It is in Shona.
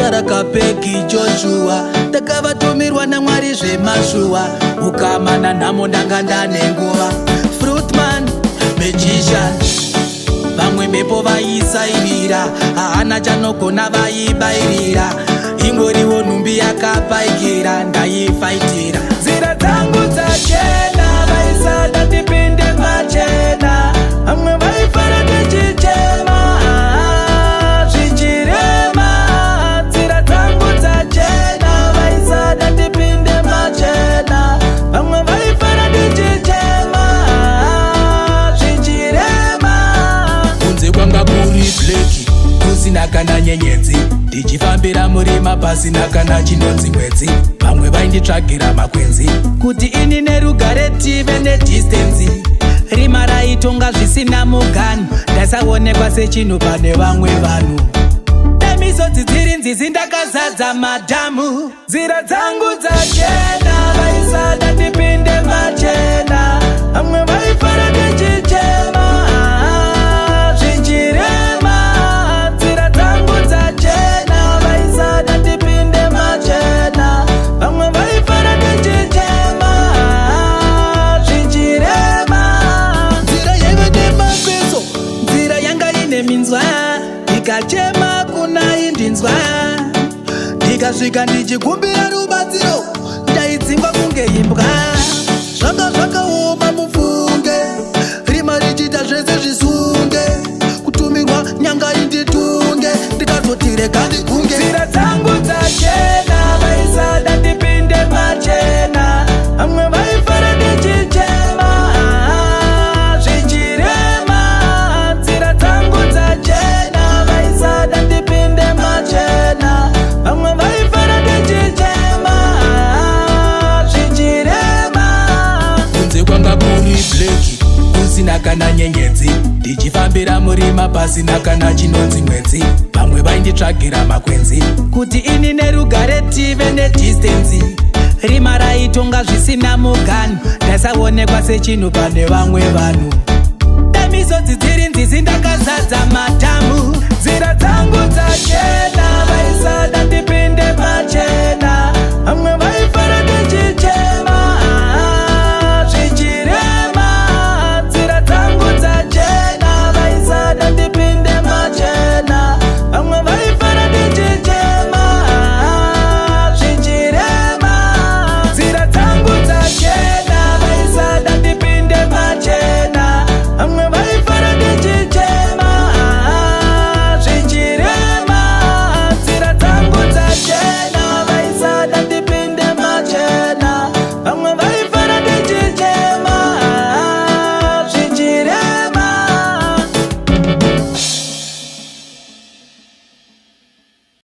Sara Kapeki Joshua takavatumirwa naMwari zvemashuwa ukamana nhamo ndanga ndanenguva Fruitman Magician vamwe mhepo vaisairira haana chanogona vaibairira ingoriwo nhumbi yakapaikira ndaifaitira nzira dzangu dzachena vaisada ndipinde machena vamwe vaifara ndichichema zvichirema nzira dzangu dzachena vaisada ndipinde machena vamwe vaifara ndichichema zvichirema kunze kwanga kuri bleki kusina kana nyenyedzi ndichifambira murima pasina kana chinonzi mwedzi vamwe vainditsvagira makwenzi kuti ini nerugare tive nedistensi rima raitonga zvisina muganhu ndasaonekwa sechinhu pane vamwe vanhu demisodzi dziri nzizi ndakazadza madhamu nzira dzangu dzachena vaisada ndipinde machena vamwe vaifara ndichichema zvichirema nzira dzangu dzachena vaisada ndipinde machena vamwe vaifara ndichichema zvichirema nzira yaive nemapeso nzira yanga ine minzwa ndikachema kunai ndinzwa ndikasvika ndichikumbira rubatsiro ndaidzingwa kunge imbwa zvanga zvakaoma mufunge rima richiita zvese zvisunge kutumirwa nyanga inditunge ndikazotireka ndikunge nzira dzangu dzachena vaisada ndipinde machena vamwe vaifara ndichichema zvichirema nzira dzangu dzachena vaisada ndipinde machena vamwe vaifara ndichichema zvichirema kunze kwanga kuri bleki kusina kana nyenyedzi ndichifambira murima pasina kana chinonzi mwedzi vamwe vainditsvagira makwenzi kuti ini nerugare tive nedistensi rima raitonga zvisina muganhu ndasaonekwa sechinhu pane vamwe vanhu demisodzi dziri nzizi ndakazadza madhamu nzira dzangu dza